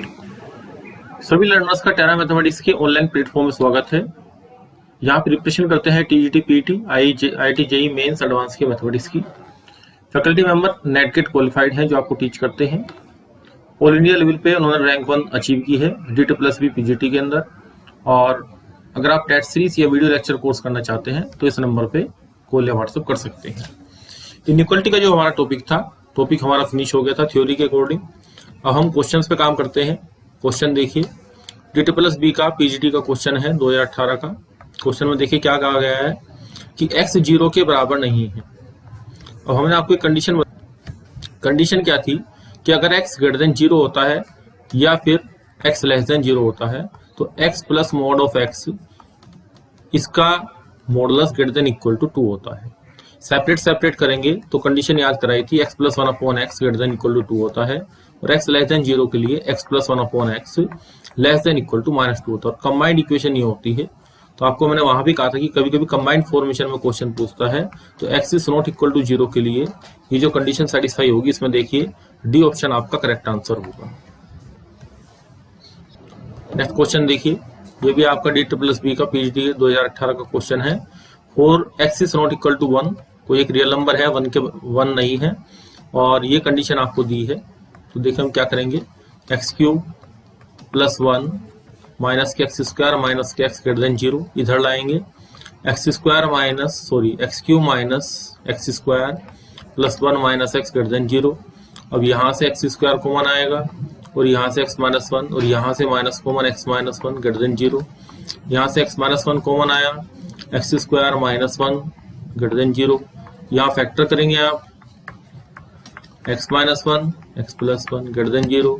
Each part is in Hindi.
सभी लर्नर्स का टेरा मैथमेटिक्स के ऑनलाइन प्लेटफॉर्म में स्वागत है। यहाँ प्रिपरेशन करते हैं TGT, PT, IIT JEE mains advance की मैथमेटिक्स की। फैकल्टी मेंबर नेटगेट क्वालिफाइड हैं जो आपको टीच करते हैं। ऑल इंडिया लेवल पे उन्होंने रैंक 1 अचीव की है DT+B पीजीटी के अंदर। और अगर आप टेस्ट सीरीज या वीडियो लेक्चर कोर्स करना चाहते हैं तो इस नंबर पे कॉल या व्हाट्सएप कर सकते हैं। इनइक्वालिटी का जो हमारा टॉपिक हमारा फिनिश हो गया था थ्योरी के अकॉर्डिंग। अब हम क्वेश्चंस पे काम करते हैं। क्वेश्चन देखिए, DT+B का पीजीटी का क्वेश्चन है 2018 का। क्वेश्चन में देखिए क्या कहा गया है कि x 0 के बराबर नहीं है। अब हमने आपको एक कंडीशन क्या थी कि अगर x ग्रेटर देन 0 होता है या फिर x लेस देन 0 होता है तो x plus mod of x इसका modulus greater than equal to 2 होता है। सेपरेट करेंगे तो कंडीशन याद कराई थी x plus 1/x greater than equal to 2 होता है और x लेस देन 0 के लिए x plus 1/x less than equal to -2 होता है। और कंबाइंड इक्वेशन ये होती है। तो आपको मैंने वहां भी कहा था कि कभी कभी कंबाइंड फॉर्मेशन में क्वेश्चन पूछता है तो x is not equal to 0 के लिए ये जो कंडीशन सेटिस्फाई होगी इसमें देखिए डी ऑप्शन आपका करेक्ट आंसर होगा। नेक्स्ट क्वेश्चन देखिए, ये भी आपका DT+B का पीजीटी 2018 का क्वेश्चन है। और x is not equal to 1, कोई एक रियल नंबर है 1 नहीं है और ये कंडीशन आपको दी है। तो देखिए हम क्या करेंगे, x³ प्लस 1 माइनस के x² माइनस के x ग्रेटर देन 0 इधर लाएंगे। x³ minus x² plus 1 minus x greater than 0। अब यहाँ से x² कॉमन आएगा और यहाँ से x माइनस 1 और यहाँ से minus common x minus 1 greater than 0। यहाँ से x माइनस 1 कॉमन आया, x² माइनस 1 ग्रेटर देन 0। यहाँ फैक्टर करेंगे आप x minus 1 x plus 1 greater than 0।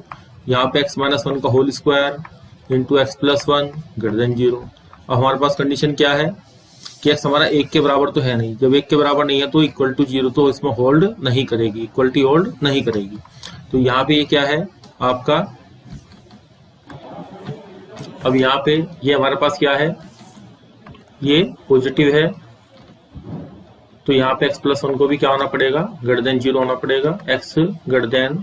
यहाँ पे x माइनस 1 का whole square into x plus 1 greater than 0। अब हमारे पास कंडीशन क्या है कि x हमारा 1 के बराबर तो है नहीं। जब 1 के बराबर नहीं है तो इक्वल टू 0 तो इसमें होल्ड नहीं करेगी, इक्वलिटी होल्ड नहीं करेगी। तो यहाँ पे ये क्या है आपका, अब यहाँ पे ये हमारे पास क्या है, ये पॉजिटिव है तो यहाँ पे x प्लस 1 को भी क्या होना पड़ेगा, ग्रेटर देन 0 होना पड़ेगा। x ग्रेटर देन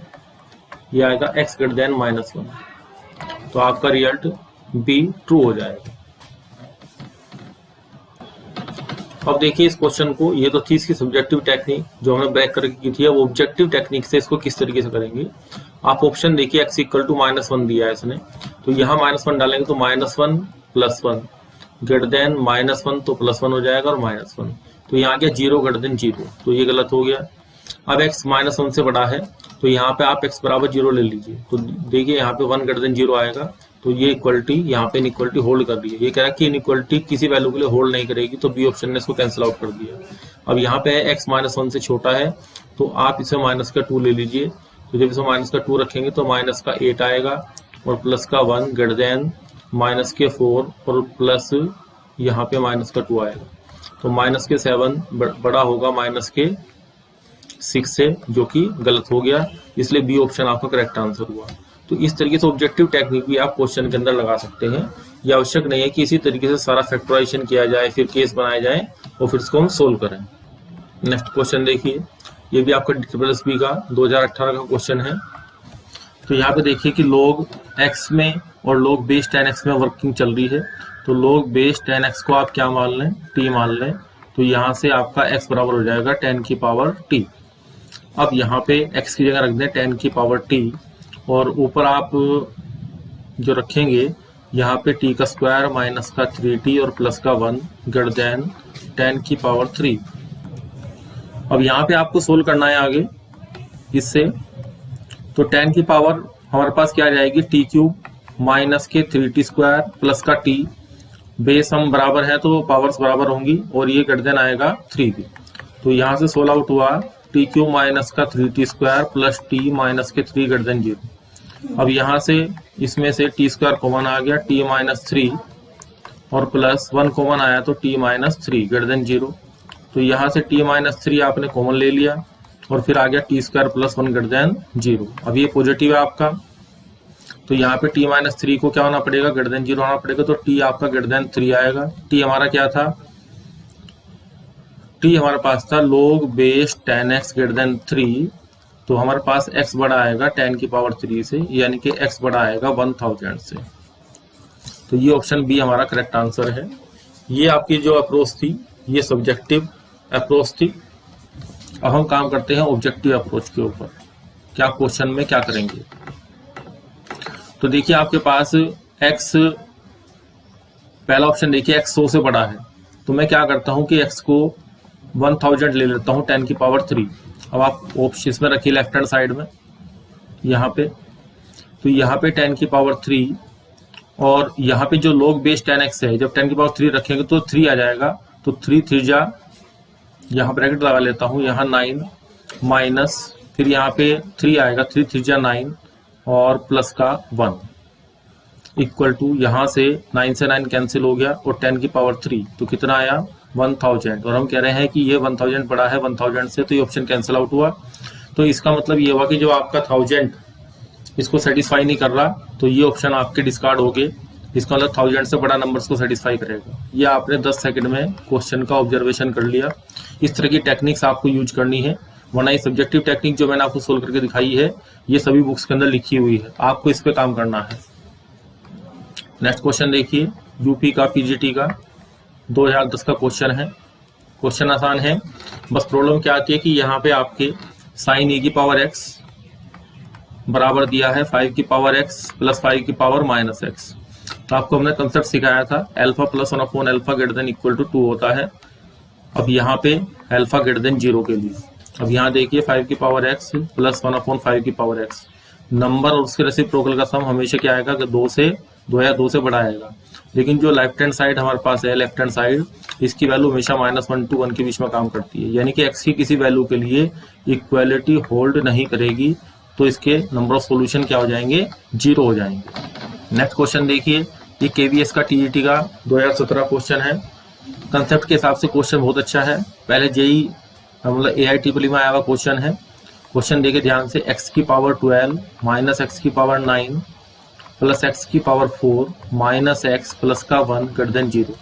ये आएगा x ग्रेटर देन -1 तो आपका रिजल्ट B ट्रू हो जाएगा। अब देखिए इस क्वेश्चन को, ये तो थी इसकी सब्जेक्टिव टेक्निक जो हमने ब्रेक करके की थी। अब ऑब्जेक्टिव टेक्निक से इसको किस तरीके से करेंगे, आप ऑप्शन देखिए x इक्वल टू -1 दिया है इसने, तो यहाँ -1 डालेंगे तो -1 प्लस 1 ग्रेटर देन -1 तो +1 हो जाएगा और -1 तो यहाँ गया 0 ग्रेटर देन 0 तो ये गलत हो गया। अब x -1 से बड़ा है तो यहाँ पे आप x बराबर 0 ले लीजिए तो देखिए यहाँ पे 1 ग्रेटर देन 0 आएगा तो ये इक्वलिटी यहाँ पे इनइक्वलिटी होल्ड कर रही है। ये कह रहा है कि इनइक्वलिटी किसी वैल्यू के लिए होल्ड नहीं करेगी तो बी ऑप्शन ने इसको कैंसिल आउट कर दिया। अब यहाँ पे x -1 से छोटा है तो आप इसे -2 ले लीजिए। तो जब इसे -2 रखेंगे तो -8 आएगा और प्लस का 1 ग्रेटर देन -4 और प्लस यहाँ पे -2 आएगा तो -7 बड़ा होगा -6 से, जो कि गलत हो गया, इसलिए बी ऑप्शन आपका करेक्ट आंसर हुआ। तो इस तरीके से ऑब्जेक्टिव टेक्निक भी आप क्वेश्चन के अंदर लगा सकते हैं। यह आवश्यक नहीं है कि इसी तरीके से सारा फैक्टराइजेशन किया जाए फिर केस बनाए जाए और फिर इसको हम सोल्व करें। नेक्स्ट क्वेश्चन देखिए, ये भी आपका DT+B का 2018 का क्वेश्चन है। तो यहाँ पे देखिए कि log x में और log बेस 10x में वर्किंग चल रही है। तो log बेस 10x को आप क्या मान लें, t मान लें। तो यहाँ से आपका x बराबर हो जाएगा 10 की पावर t। अब यहाँ पे x की जगह रख दें 10 की पावर t और ऊपर आप जो रखेंगे यहाँ पे t का स्क्वायर माइनस का 3t और प्लस का 1 ग्रेटर देन 10 की पावर 3। अब यहाँ पे आपको सोल्व करना है आगे इससे। तो 10 की पावर हमारे पास क्या आ जाएगी, t³ माइनस के 3t स्क्वायर प्लस का t, बेस हम बराबर है तो पावर्स बराबर होंगी और ये ग्रेटर देन आएगा 3b। तो यहाँ से सोल्व आउट हुआ t³ माइनस का 3t square plus t minus के 3 ग्रेटर देन 0। अब यहाँ से इसमें से t स्क्वायर कॉमन आ गया, t माइनस 3 और प्लस 1 कॉमन आया तो t माइनस 3 ग्रेटर देन 0। तो यहाँ से t माइनस 3 आपने कॉमन ले लिया और फिर आ गया t square plus 1 greater than 0। अब ये पॉजिटिव है आपका तो यहाँ पे t माइनस 3 को क्या होना पड़ेगा, ग्रेटर देन 0 होना पड़ेगा। तो t आपका ग्रेटर देन 3 आएगा। t हमारा क्या था, t हमारे पास था log base 10x greater than 3 तो हमारे पास x बड़ा आएगा 10 की पावर 3 से, यानी कि x बड़ा आएगा 1000 से। तो ये ऑप्शन बी हमारा करेक्ट आंसर है। ये आपकी जो अप्रोच थी ये सब्जेक्टिव अप्रोच थी। अब हम काम करते हैं ऑब्जेक्टिव अप्रोच के ऊपर, क्या क्वेश्चन में क्या करेंगे। तो देखिए आपके पास x, पहला ऑप्शन देखिए x 100 से बड़ा है, तो मैं क्या करता हूं कि x को 1000 ले लेता हूं 10 की पावर 3। अब आप ऑप्शन इसमें रखिए लेफ्ट हैंड साइड में यहाँ पे, तो यहाँ पे 10 की पावर 3 और यहाँ पे जो log बेस 10x है, जब 10 की पावर 3 रखेंगे तो 3 आ जाएगा, तो 3 3 जा, यहाँ ब्रैकेट लगा लेता हूँ, यहाँ 9 माइनस फिर यहाँ पे 3 आएगा, 3 3 जा 9 और प्लस का 1 इक्वल टू, यहाँ से 9 से 9 कैंसिल हो गया और 10 की पावर 3, तो कितना आया 1000। और हम कह रहे हैं कि ये 1000 बड़ा है 1000 से, तो ये ऑप्शन कैंसिल आउट हुआ। तो इसका मतलब ये हुआ कि जो आपका 1000 इसको सेटिस्फाई नहीं कर रहा, तो ये ऑप्शन आपके डिस्कार्ड हो गए। इसका मतलब 1000 से बड़ा नंबर्स को सेटिस्फाई करेगा। ये आपने 10 सेकंड में क्वेश्चन का ऑब्जर्वेशन कर लिया। इस तरह की टेक्निक्स आपको यूज करनी है, वरना ये सब्जेक्टिव टेक्निक जो मैंने आपको सोल्व करके दिखाई है ये सभी बुक्स के अंदर लिखी हुई है, आपको इस पे काम करना है। नेक्स्ट क्वेश्चन देखिए, यूपी का पीजीटी का 2010 का क्वेश्चन है। क्वेश्चन आसान है, बस प्रॉब्लम क्या आती है कि यहाँ पे आपके साइन ए की पावर x बराबर दिया है 5 की पावर x प्लस 5 की पावर माइनस x। तो आपको हमने कंसेप्ट सिखाया था alpha plus 1 alpha greater than equal to 2 होता है। अब यहाँ पे अल्फा ग्रेटर देन 0 के लिए, अब यहाँ देखिए 5 की पावर x प्लस 1/5 की पावर x, नंबर और उसके रेसिप्रोकल का सम हमेशा क्या आएगा कि 2 से बड़ा आएगा। लेकिन जो लेफ्ट हैंड साइड हमारे पास है, लेफ्ट हैंड साइड, इसकी वैल्यू हमेशा -1 to 1 के बीच में काम करती है, यानी कि x की किसी वैल्यू के लिए इक्वालिटी होल्ड नहीं करेगी, तो इसके नंबर ऑफ सॉल्यूशन क्या हो जाएंगे, 0 हो जाएंगे। नेक्स्ट क्वेश्चन देखिए, ये केवीएस का टीईटी का 2017 क्वेश्चन है। कंसेप्ट के हिसाब से क्वेश्चन बहुत अच्छा है, पहले जेई मतलब AIEEE में आया हुआ क्वेश्चन है। क्वेश्चन देखिए ध्यान से, x की पावर 12 माइनस x की पावर 9 प्लस x की पावर 4 माइनस x प्लस का 1 ग्रेटर देन 0।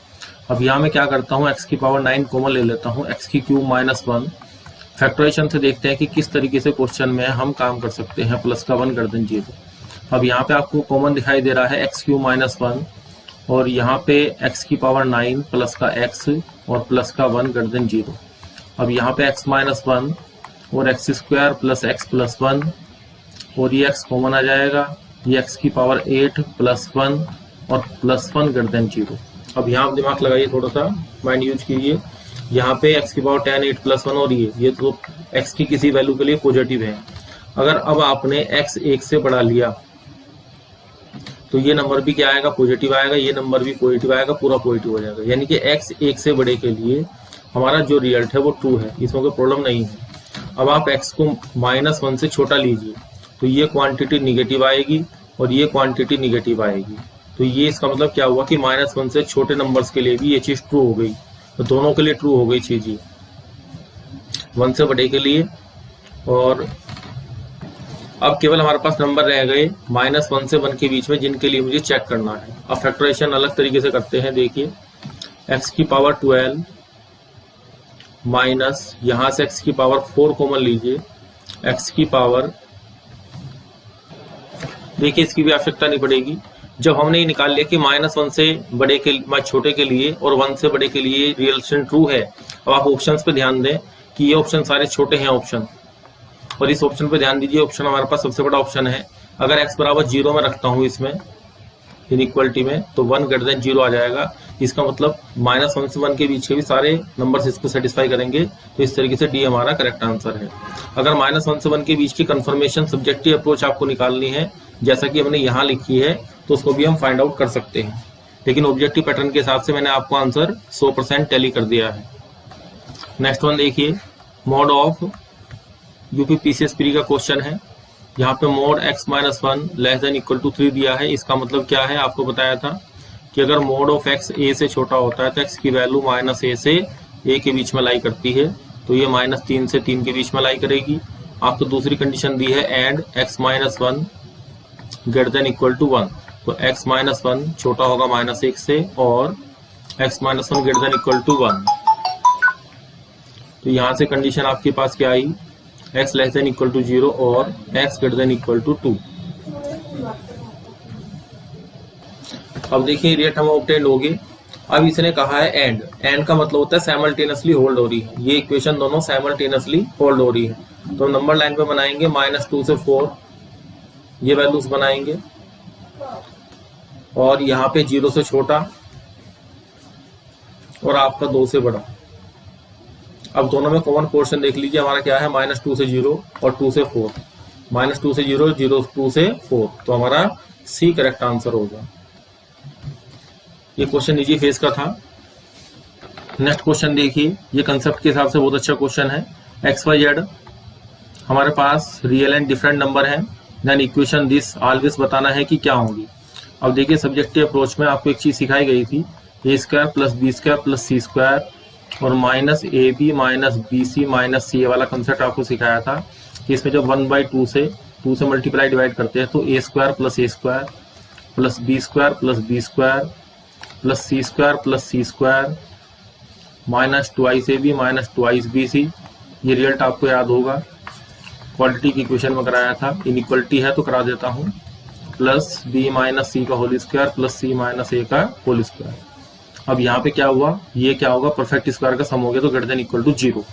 अब यहाँ मैं क्या करता हूँ, x की पावर 9 कॉमन ले लेता हूँ, x की क्यूब माइनस 1। फैक्टराइजेशन से देखते हैं कि किस तरीके से क्वेश्चन में हम काम कर सकते हैं, प्लस का 1 ग्रेटर देन 0। अब यहाँ पे आपको कॉमन दिखाई दे रहा है x क्यूब माइनस 1 और यहाँ पे x की पावर 9 प्लस का x और प्लस का 1 ग्रेटर देन 0। अब यहाँ पे x माइनस 1 और x square plus x plus 1 और ये x कॉमन आ जाएगा, ये x की पावर 8 प्लस 1 और प्लस 1 ग्रेटर देन 0। अब यहाँ आप दिमाग लगाइए, थोड़ा सा माइंड यूज कीजिए। यहाँ पे x की पावर 10 8 प्लस 1 और ये तो x की किसी वैल्यू के लिए पॉजिटिव है। अगर अब आपने x 1 से बढ़ा लिया तो ये नंबर भी क्या आएगा, पॉजिटिव आएगा, ये नंबर भी पॉजिटिव आएगा, पूरा पॉजिटिव हो जाएगा। यानी कि x 1 से बड़े के लिए हमारा जो रिजल्ट है वो ट्रू है, इसमें कोई प्रॉब्लम नहीं है। अब आप x को -1 से छोटा लीजिए तो ये क्वांटिटी निगेटिव आएगी और ये क्वांटिटी निगेटिव आएगी। तो ये इसका मतलब क्या हुआ कि -1 से छोटे नंबर्स के लिए भी ये चीज़ ट्रू हो गई, तो दोनों के लिए ट्रू हो गई चीज़, 1 से बड़े के लिए। और अब केवल हमारे पास नंबर रह गए -1 से 1 के बीच में, जिनके लिए मुझे चेक करना है। अब फैक्टराइजेशन अलग तरीके से करते हैं। देखिए x की पावर 12 माइनस यहाँ से x की पावर 4 कॉमन लीजिए, x की पावर, देखिए इसकी भी आवश्यकता नहीं पड़ेगी। जब हमने ये निकाल लिया कि -1 से बड़े के छोटे के लिए और 1 से बड़े के लिए रिलेशन ट्रू है। अब आप ऑप्शंस पे ध्यान दें कि ये ऑप्शन सारे छोटे हैं ऑप्शन, और इस ऑप्शन पे ध्यान दीजिए, ऑप्शन हमारे पास सबसे बड़ा ऑप्शन है। अगर x बराबर 0 में रखता हूँ इसमें इनइक्वलिटी में, तो 1 ग्रेटर देन 0 आ जाएगा। इसका मतलब -1 से 1 के बीच के भी सारे नंबर्स इसको सेटिस्फाई करेंगे। तो इस तरीके से डी हमारा करेक्ट आंसर है। अगर -1 से 1 के बीच की कंफर्मेशन सब्जेक्टिव अप्रोच आपको निकालनी है, जैसा कि हमने यहाँ लिखी है, तो उसको भी हम फाइंड आउट कर सकते हैं। लेकिन ऑब्जेक्टिव पैटर्न के हिसाब से मैंने आपको आंसर 100% टैली कर दिया है। नेक्स्ट वन देखिए, mod of UP PCS pre का क्वेश्चन है। यहाँ पे mod x-1 less than equal to 3 दिया है। इसका मतलब क्या है, आपको बताया था कि अगर मोड ऑफ x a से छोटा होता है तो x की वैल्यू -a से a के बीच में लाई करती है, तो ये -3 से 3 के बीच में लाई करेगी। आपको दूसरी कंडीशन दी है and x-1 greater than equal to 1, तो x-1 छोटा होगा -1 से और x-1 greater than equal to 1। तो यहाँ से कंडीशन आपके पास क्या आई, x less than equal to 0 और x greater than equal to 2। अब देखिए रेट हम ऑब्टेन हो गए। अब इसने कहा है एंड का मतलब होता है साइमल्टेनियसली होल्ड हो रही है, ये इक्वेशन दोनों साइमल्टेनियसली होल्ड हो रही है। तो नंबर लाइन पे बनाएंगे -2 से 4 ये वैल्यूज बनाएंगे और यहाँ पे 0 से छोटा और आपका 2 से बड़ा। अब दोनों में कॉमन पोर्शन देख लीजिए, हमारा क्या है -2 से 0 और 2 से 4, -2 से 0, 0 2 से 4, तो हमारा सी करेक्ट आंसर होगा। ये क्वेश्चन निजी फेज का था। नेक्स्ट क्वेश्चन देखिए, ये कंसेप्ट के हिसाब से बहुत अच्छा क्वेश्चन है। एक्स वाई जेड हमारे पास रियल एंड डिफरेंट नंबर है, देन इक्वेशन दिस ऑलवेज बताना है कि क्या होंगी। अब देखिए सब्जेक्टिव अप्रोच में आपको एक चीज सिखाई गई थी, a square plus b square plus c square और minus a b minus b c minus c वाला कंसेप्ट आपको सिखाया था कि इसमें जब 1/2 से मल्टीप्लाई डिवाइड करते हैं तो a square plus b square plus c square plus c square minus twice a b minus twice b c. ये रिजल्ट आपको याद होगा, क्वालिटी की इक्वेशन में कराया था। इनइक्वलिटी है तो करा देता हूँ, प्लस बी माइनस सी का होल स्क्वायर प्लस सी माइनस ए का होल स्क्वायर। अब यहाँ पे क्या हुआ, ये क्या होगा, परफेक्ट स्क्वायर का सम हो गया तो ग्रेटर देन इक्वल टू 0,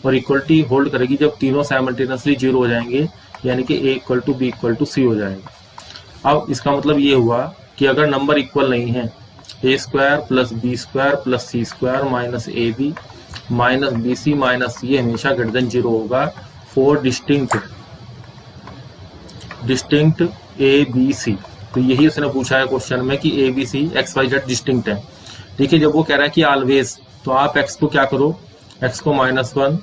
और इक्वलिटी होल्ड करेगी जब तीनों साइमल्टेनियसली 0 हो जाएंगे, यानी कि a equal to b equal to c हो जाएगा। अब इसका मतलब ये हुआ कि अगर नंबर इक्वल नहीं है, a square plus b square plus c square minus a b minus b c minus c हमेशा ग्रेटर देन 0 होगा for distinct a B c. तो यही उसने पूछा है क्वेश्चन में कि A B c x y z distinct है। देखिए जब वो कह रहा है कि ऑलवेज, तो आप एक्स को क्या करो, एक्स को -1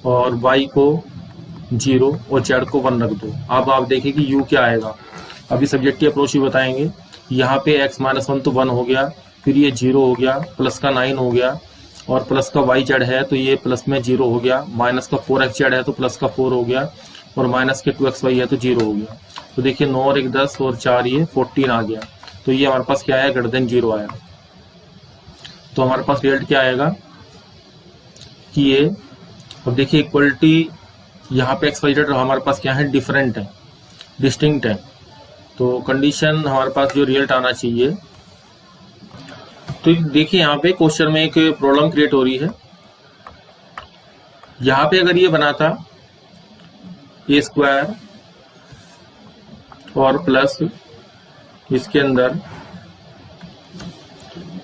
और वाई को 0 और जेड को 1 रख दो। अब आप देखिए कि यू क्या आएगा। अभी सब्जेक्टिव अप्रोच ही बताएंगे। यहाँ पे x -1 तो 1 हो गया, फिर ये 0 हो गया, प्लस का 9 हो गया और प्लस का y जेड है तो ये प्लस में 0 हो गया, माइनस का 4x जेड है तो प्लस का 4 हो गया और माइनस के 2xy है तो 0 हो गया। तो देखिए 9 और 1 10 और 4 ये 14 आ गया। तो ये हमारे पास क्या आया, ग्रेटर देन 0 आया। तो हमारे पास रिजल्ट क्या आएगा कि ये, अब देखिए इक्वलिटी यहाँ पे एक्स वाई जेड हमारे पास क्या है, डिफरेंट है, डिस्टिंक्ट है। तो कंडीशन हमारे पास जो रिजल्ट आना चाहिए, तो देखिए यहाँ पे क्वेश्चन में एक प्रॉब्लम क्रिएट हो रही है। यहाँ पे अगर ये बना था ए स्क्वायर और प्लस इसके अंदर,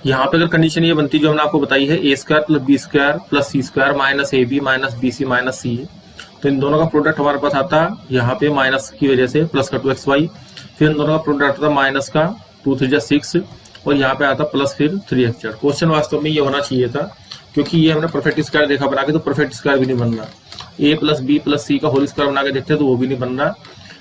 यहाँ पे अगर कंडीशन ये बनती जो हमने आपको बताई है, a square plus b square plus c square minus a b minus b c minus c, तो इन दोनों का प्रोडक्ट हमारे पास आता यहाँ पे माइनस की वजह से प्लस का 2xy, फिर इन दोनों का प्रोडक्ट आता माइनस का 2 3 6 और यहाँ पे आता प्लस फिर 3x जेड। क्वेश्चन वास्तव में ये होना चाहिए था, क्योंकि ये हमने परफेक्ट स्क्वायर देखा बना के, तो परफेक्ट स्क्वायर भी नहीं बन रहा। ए प्लस बी प्लस सी का होल स्क्वायर बना के देखते हैं तो वो भी नहीं बन रहा।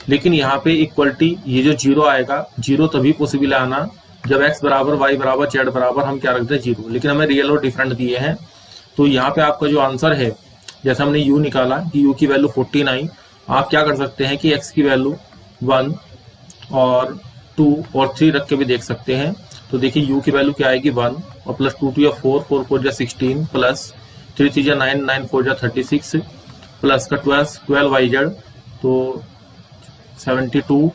लेकिन यहाँ पे इक्वलिटी, ये जो 0 आएगा, 0 तभी पॉसिबल है आना जब x बराबर y बराबर z बराबर हम क्या रखते हैं 0, लेकिन हमें रियल और डिफरेंट दिए हैं। तो यहाँ पे आपका जो आंसर है, जैसे हमने u निकाला कि u की वैल्यू 14 आई, आप क्या कर सकते हैं कि x की वैल्यू 1 और 2 और 3 रख के भी देख सकते हैं। तो देखिए u की वैल्यू क्या आएगी 1 और प्लस 2 2 4 4 4 16 प्लस 3 3 9 9 4 36 प्लस का 12 वाई जेड तो 72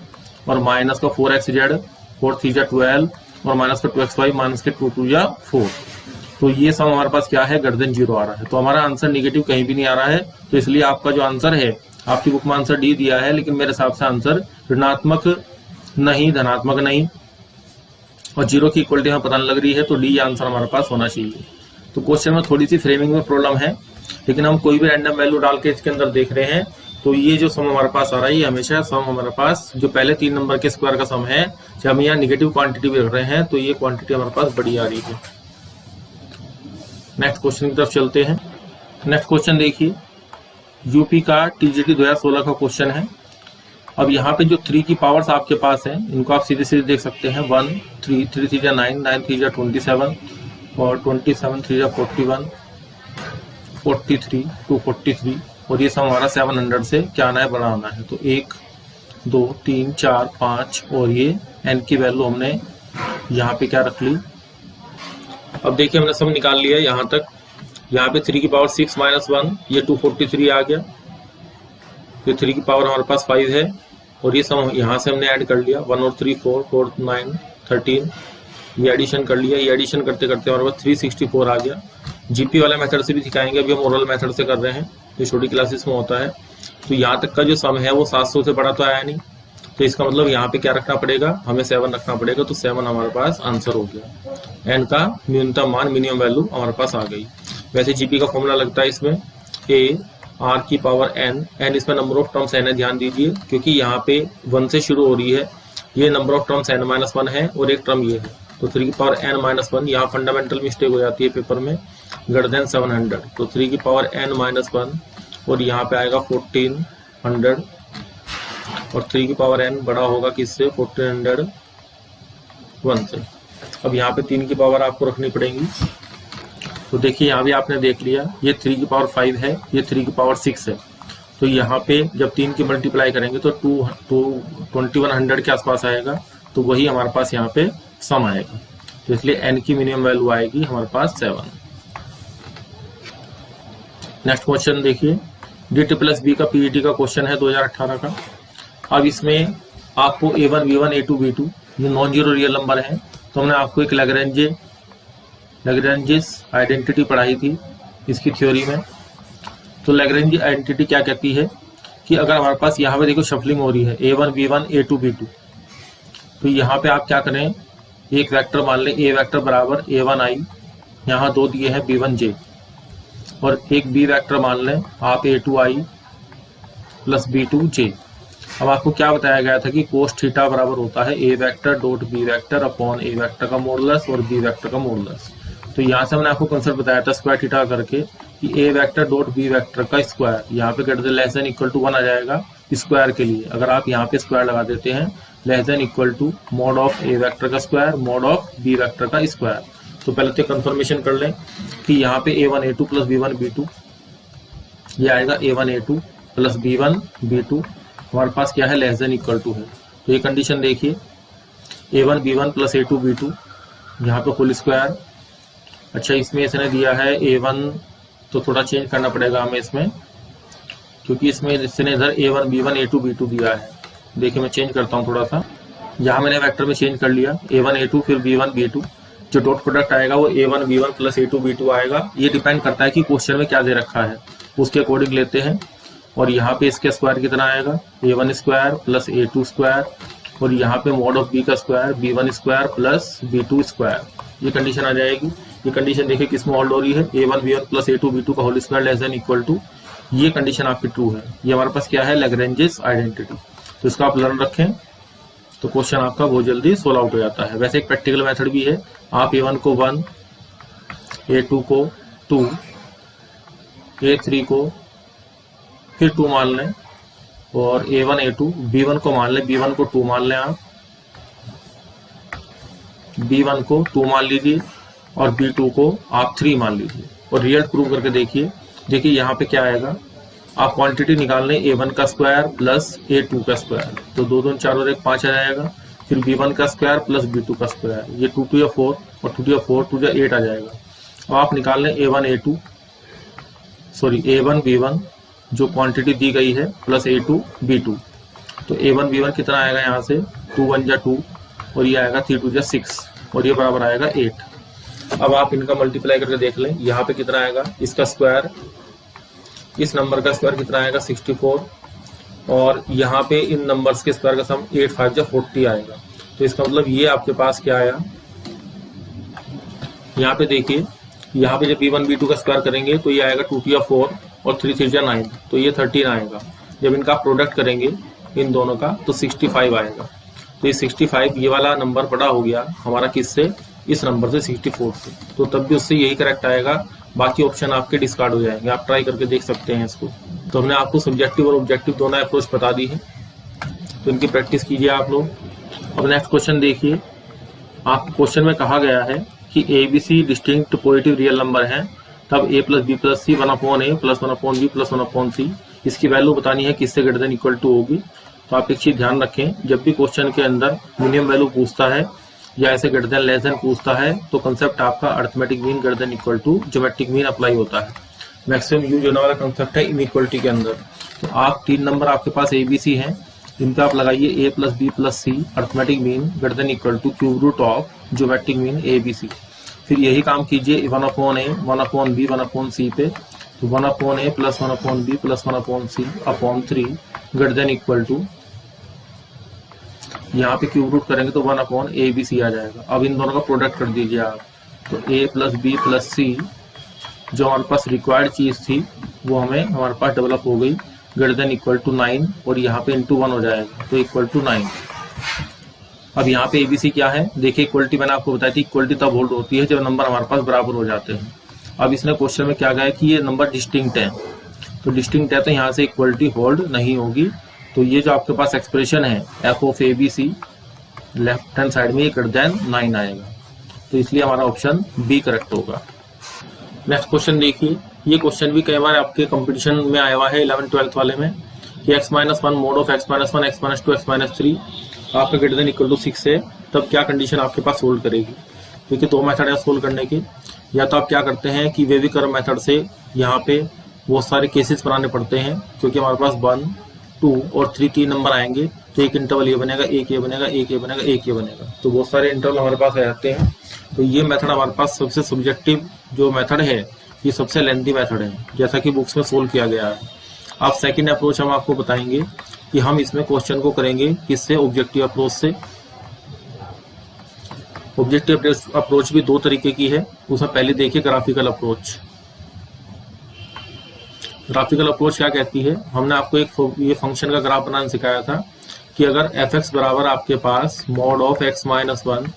और माइनस का 4x जेड 4 3 12 और माइनस का 2xy माइनस के 2 2 4। तो ये सब हमारे पास क्या है, ग्रेटर देन 0 आ रहा है। तो हमारा आंसर निगेटिव कहीं भी नहीं आ रहा है। तो इसलिए आपका जो आंसर है, आपकी बुक में आंसर डी दिया है, लेकिन मेरे हिसाब से आंसर ऋणात्मक नहीं, धनात्मक नहीं, और 0 की इक्वलिटी हमें पता नहीं लग रही है। तो डी आंसर हमारे पास होना चाहिए। तो क्वेश्चन में थोड़ी सी फ्रेमिंग में प्रॉब्लम है, लेकिन हम कोई भी रैंडम वैल्यू डाल के इसके अंदर देख रहे हैं। तो ये जो सम हमारे पास आ रहा है, ये हमेशा सम हमारे पास जो पहले 3 नंबर के स्क्वायर का सम है, जब हम यहाँ निगेटिव क्वांटिटी भी रख रहे हैं तो ये क्वांटिटी हमारे पास बड़ी आ रही है। नेक्स्ट क्वेश्चन की तरफ चलते हैं। नेक्स्ट क्वेश्चन देखिए, यूपी का टीजीटी 2016 का क्वेश्चन है। अब यहाँ पे जो 3 की पावर्स आपके पास हैं, इनको आप सीधे सीधे देख सकते हैं। 1 3 3 3 9 9 3 27 और 27 3 41 43 243, और ये सब हमारा 700 से क्या आना है, बनाना है। तो 1 2 3 4 5 और ये n की वैल्यू हमने यहाँ पे क्या रख ली। अब देखिए हमने सब निकाल लिया यहाँ तक। यहाँ पे 3 की पावर 6 -1, ये 243 आ गया। ये 3 की पावर हमारे पास 5 है और ये सम यहाँ से हमने ऐड कर लिया 1 और 3 4 4 9 13, ये एडिशन कर लिया। ये एडिशन करते करते हमारे पास 364 आ गया। जीपी वाले मेथड से भी दिखाएंगे, अभी हम ओरल मेथड से कर रहे हैं, ये छोटी क्लासेस में होता है। तो यहाँ तक का जो सम है वो 700 से बड़ा तो आया नहीं, तो इसका मतलब यहाँ पे क्या रखना पड़ेगा, हमें 7 रखना पड़ेगा। तो 7 हमारे पास आंसर हो गया। एन का न्यूनतम मान मिनिमम वैल्यू हमारे पास आ गई। वैसे जीपी का फॉर्मूला लगता है इसमें ए आर की पावर एन, एन इसमें नंबर ऑफ टर्म्स एन है, ध्यान दीजिए क्योंकि यहाँ पे 1 से शुरू हो रही है, ये number of terms n minus 1 है और एक टर्म ये है, तो 3 की पावर n माइनस 1। यहाँ फंडामेंटल मिस्टेक हो जाती है पेपर में, ग्रेटर देन 700, तो 3 की पावर n माइनस 1 और यहाँ पे आएगा 1400 और 3 की पावर n बड़ा होगा किससे, 1401 से। अब यहाँ पे 3 की पावर आपको रखनी पड़ेगी, तो देखिए यहाँ भी आपने देख लिया, ये 3 की पावर 5 है, ये 3 की पावर 6 है। तो यहाँ पे जब 3 की मल्टीप्लाई करेंगे तो 2100 के आसपास आएगा, तो वही हमारे पास यहाँ पे सम आएगा। तो इसलिए n की मिनिमम वैल्यू आएगी हमारे पास 7। नेक्स्ट क्वेश्चन देखिए, dt प्लस बी का पीईटी का क्वेश्चन है 2018 का। अब इसमें आपको a1 b1 a2 b2 ये नॉन जीरो रियल नंबर है, तो हमने आपको एक लैग्रेंजेस आइडेंटिटी पढ़ाई थी इसकी थ्योरी में। तो लैग्रेंज आइडेंटिटी क्या कहती है कि अगर हमारे पास यहाँ पे देखो शफलिंग हो रही है a1 b1 a2 b2, तो यहाँ पे आप क्या करें, एक वेक्टर मान लें a वेक्टर बराबर a1 i, यहाँ 2 दिए हैं b1 j, और एक b वेक्टर मान लें आप a2 i plus b2 j। अब आपको क्या बताया गया था कि कोस थीटा बराबर होता है a vector dot b vector upon a vector का मॉडुलस और b वेक्टर का मॉडुलस। तो यहाँ से हमने आपको कंसेप्ट बताया था स्क्वायर थीटा करके कि a vector dot b vector का स्क्वायर, यहाँ पे greater than less than equal to 1 आ जाएगा स्क्वायर के लिए। अगर आप यहाँ पे स्क्वायर लगा देते हैं, less than equal to mod of a vector का square mod of b vector का स्क्वायर। तो पहले तो कंफर्मेशन कर लें कि यहाँ पे a1 a2 plus b1 b2, ये आएगा a1 a2 plus b1 b2, हमारे पास क्या है, लेस देन इक्वल टू है। तो ये कंडीशन देखिए, a1 b1 plus a2 b2, यहाँ पे फुल स्क्वायर। अच्छा, इसमें इसने दिया है a1, तो थोड़ा चेंज करना पड़ेगा हमें इसमें, क्योंकि इसमें इसने इधर a1 b1 a2 b2 दिया है। देखिए मैं चेंज करता हूँ थोड़ा सा, यहाँ मैंने वेक्टर में चेंज कर लिया a1 a2 फिर b1 b2, जो डॉट प्रोडक्ट आएगा वो a1 b1 plus a2 b2 आएगा। ये डिपेंड करता है कि क्वेश्चन में क्या दे रखा है, उसके अकॉर्डिंग लेते हैं। और यहाँ पे इसके स्क्वायर कितना आएगा, a1 square plus a2 square, और यहाँ पे मॉड ऑफ b का square b1 square plus b2 square, ये कंडीशन आ जाएगी। ये कंडीशन देखिए किस में होल्ड हो रही है, a1 b1 plus a2 b2 का whole square less than equal to, ये कंडीशन आपकी ट्रू है। ये हमारे पास क्या है, लैग्रेंजेस आइडेंटिटी। तो इसका आप लर्न रखें तो क्वेश्चन आपका बहुत जल्दी सोल्व आउट हो जाता है। वैसे एक प्रैक्टिकल मेथड भी है, आप a1 को 1, a2 को 2, a3 को फिर 2 मान लें, और a1 a2 b1 को मान लें, b1 को 2 मान लें, आप b1 को 2 मान लीजिए और b2 को आप 3 मान लीजिए, और रिजल्ट प्रूव करके देखिए। देखिए यहाँ पे क्या आएगा, आप क्वांटिटी निकाल लें a1 का स्क्वायर प्लस a2 का स्क्वायर, तो 2 2 4 और 1 5 आ जाएगा। फिर b1 का स्क्वायर प्लस b2 का स्क्वायर, ये 2 2 या 4 और 2 2 या 4 2 या 8 आ जाएगा। अब आप निकाल लें a1 b1 जो क्वांटिटी दी गई है प्लस a2 b2, तो a1 b1 कितना आएगा, यहाँ से 2 1 जा 2 और ये आएगा 3 2 जा 6 और ये बराबर आएगा 8। अब आप इनका मल्टीप्लाई करके देख लें, यहाँ पे कितना आएगा, इसका स्क्वायर, इस नंबर का स्क्वायर कितना आएगा 64, और यहाँ पे इन नंबर्स के स्क्वायर का सम 8 5 जा 40 आएगा। तो इसका मतलब ये आपके पास क्या आया, यहाँ पे देखिए, यहाँ पे जब b1 b2 का स्क्वायर करेंगे तो ये आएगा 2 2 या 4 और 3 3 जा 9, तो ये 13 आएगा। जब इनका प्रोडक्ट करेंगे इन दोनों का तो 65 आएगा। तो ये 65 ये वाला नंबर बड़ा हो गया हमारा किससे, इस नंबर से 64 से, तो तब भी उससे यही करेक्ट आएगा। बाकी ऑप्शन आपके डिस्कार्ड हो जाएंगे, आप ट्राई करके देख सकते हैं इसको। तो हमने आपको सब्जेक्टिव और ऑब्जेक्टिव दोनों अप्रोच बता दी है, तो इनकी प्रैक्टिस कीजिए आप लोग। अब नेक्स्ट क्वेश्चन देखिए, आप क्वेश्चन में कहा गया है कि A B C distinct positive real number है, तब a plus B plus C 1/a plus 1/b plus 1/c, इसकी वैल्यू बतानी है किससे ग्रेटर देन इक्वल टू होगी। तो आप एक चीज ध्यान रखें, जब भी क्वेश्चन के अंदर मिनिमम वैल्यू पूछता है या ऐसे ग्रेटर देन लेस देन पूछता है, तो कंसेप्ट आपका arithmetic mean greater than equal to geometric mean apply होता है। मैक्सिमम यूज होने वाला कंसेप्ट है इनइक्वलिटी के अंदर। तो आप 3 नंबर आपके पास ए बी सी हैं, इनका आप लगाइए a plus B plus C arithmetic mean greater than equal to cube root of geometric mean A B C. फिर यही काम कीजिए 1/a 1/b 1/c पे, तो 1/a plus 1/b plus 1/c upon 3 greater than equal to, यहाँ पे क्यूब रूट करेंगे तो 1/abc आ जाएगा। अब इन दोनों का प्रोडक्ट कर दीजिए आप, तो a प्लस बी प्लस सी जो हमारे पास रिक्वायर्ड चीज थी वो हमारे पास डेवलप हो गई, ग्रेटर देन इक्वल टू 9 और यहाँ पे इंटू 1 हो जाएगा तो इक्वल टू 9। अब यहाँ पे एबीसी क्या है देखिए, इक्वलिटी मैंने आपको बताई थी, इक्वलिटी तब होल्ड होती है जब नंबर हमारे पास बराबर हो जाते हैं। अब इसने क्वेश्चन में क्या कहा है कि ये नंबर डिस्टिंक्ट है, तो डिस्टिंक्ट है तो यहाँ से इक्वलिटी होल्ड नहीं होगी। तो ये जो आपके पास एक्सप्रेशन है F of A B C left hand side में ये ग्रेटर देन 9 आएगा, तो इसलिए हमारा ऑप्शन बी करेक्ट होगा। नेक्स्ट क्वेश्चन देखिए, ये क्वेश्चन भी कई बार आपके कंपटीशन में आया हुआ है 11th-12th वाले में कि x-1 mode of x-1 x-2 x-3 आपका ग्रेटर देन इक्वल टू 6 है, तब क्या कंडीशन आपके पास होल्ड करेगी। क्योंकि 2 मेथड है सोल्व करने के, या तो आप क्या करते हैं कि वेवी कर्व मेथड से यहाँ पे बहुत सारे केसेस बनाने पड़ते हैं, क्योंकि हमारे पास 1, 2 और 3 नंबर आएंगे, तो एक इंटरवल ये बनेगा, एक ये बनेगा, एक ये बनेगा, एक ये बनेगा, तो बहुत सारे इंटरवल हमारे पास आ जाते हैं। तो ये मेथड हमारे पास सबसे सब्जेक्टिव जो मेथड है, ये सबसे लेंथी मेथड है, जैसा कि बुक्स में सोल्व किया गया है। अब सेकंड अप्रोच हम आपको बताएंगे कि हम इसमें क्वेश्चन को करेंगे किससे, ऑब्जेक्टिव अप्रोच से। ऑब्जेक्टिव अप्रोच भी 2 तरीके की है, उसमें पहले देखिए ग्राफिकल अप्रोच। ग्राफिकल अप्रोच क्या कहती है, हमने आपको ये फंक्शन का ग्राफ बनाना सिखाया था कि अगर एफ एक्स बराबर आपके पास mod of x minus 1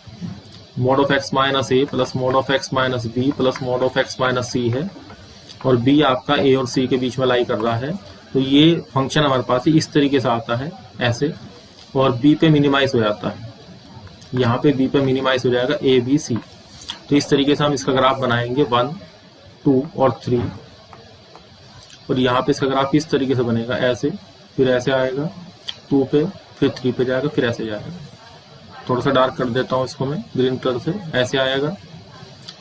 mod of x minus a plus mod of x minus b plus mod of x minus c है, और b आपका a और c के बीच में लाई कर रहा है, तो ये फंक्शन हमारे पास इस तरीके से आता है ऐसे, और b पे मिनिमाइज हो जाता है, यहाँ पे b पे मिनिमाइज हो जाएगा a b c। तो इस तरीके से हम इसका ग्राफ बनाएंगे 1, 2 और 3, और यहाँ पे इसका ग्राफ इस तरीके से बनेगा ऐसे, फिर ऐसे आएगा 2 पे, फिर 3 पे जाएगा, फिर ऐसे जाएगा। थोड़ा सा डार्क कर देता हूँ इसको मैं ग्रीन कलर से, ऐसे आएगा,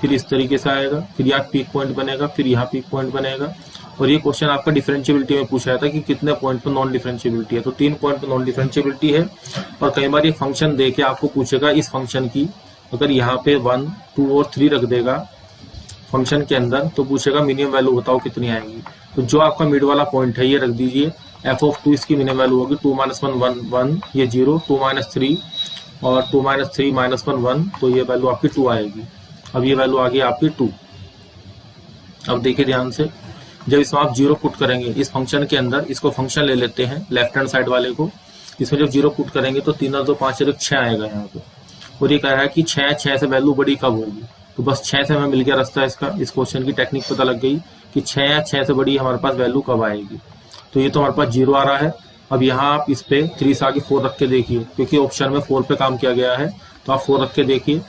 फिर इस तरीके से आएगा, फिर यहाँ पीक पॉइंट बनेगा, फिर यहाँ पीक पॉइंट बनेगा। और ये क्वेश्चन आपका डिफरेंशिएबिलिटी में पूछा था कि कितने पॉइंट पर नॉन डिफरेंशिएबिलिटी है, तो 3 पॉइंट पर नॉन डिफरेंशिएबिलिटी है। और कई बार ये फंक्शन दे के आपको पूछेगा इस फंक्शन की, अगर यहाँ पे 1, 2 और 3 रख देगा फंक्शन के अंदर, तो पूछेगा मिनिमम वैल्यू बताओ कितनी आएगी। तो जो आपका मिड वाला पॉइंट है ये रख दीजिए, एफ ऑफ 2 इसकी मिनिमम वैल्यू होगी 2 - 1 1 ये 0, 2 - 3 और 2 - 3 - 1 1, तो ये वैल्यू आपकी 2 आएगी। अब ये वैल्यू आ गई आपकी 2। अब देखिए ध्यान से, जब इसमें आप 0 पुट करेंगे इस फंक्शन के अंदर, इसको फंक्शन ले लेते हैं लेफ्ट हैंड साइड वाले को, इसमें जब 0 पुट करेंगे तो 3 और 2 5 6 आएगा यहाँ पे। और ये कह रहा है कि 6 से वैल्यू बड़ी कब होगी, तो बस 6 से हमें मिल गया रास्ता इसका। इस क्वेश्चन की टेक्निक पता लग गई कि 6 से बड़ी हमारे पास वैल्यू कब आएगी। तो ये तो हमारे पास 0 आ रहा है। अब यहाँ आप इस पे 3 से आगे 4 रख के देखिए, क्योंकि ऑप्शन में 4 पे काम किया गया है, तो आप 4 रख के देखिए,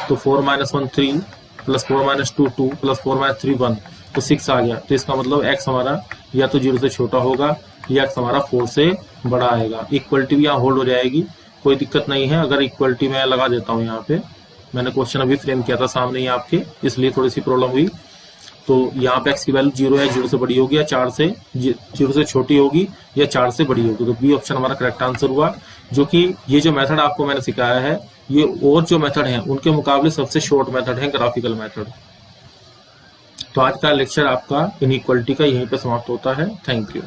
तो 4 - 1 3 प्लस 4 - 2 2 प्लस 4 - 3 1, तो 6 आ गया। तो इसका मतलब x हमारा या तो 0 से छोटा होगा या x हमारा 4 से बड़ा आएगा। इक्वलिटी भी यहाँ होल्ड हो जाएगी, कोई दिक्कत नहीं है। अगर इक्वलिटी मैं लगा देता हूँ, यहाँ पे मैंने क्वेश्चन अभी फ्रेम किया था सामने ही आपके, इसलिए थोड़ी सी प्रॉब्लम हुई। तो यहाँ पे x की वैल्यू 0 है, 0 से बड़ी होगी या 0 से छोटी होगी या 4 से बड़ी होगी, तो बी ऑप्शन हमारा करेक्ट आंसर हुआ। जो कि ये जो मेथड आपको मैंने सिखाया है, ये और जो मेथड है उनके मुकाबले सबसे शॉर्ट मेथड है, ग्राफिकल मेथड। तो आज का लेक्चर आपका इनइक्वालिटी का यहीं पे समाप्त होता है। Thank you.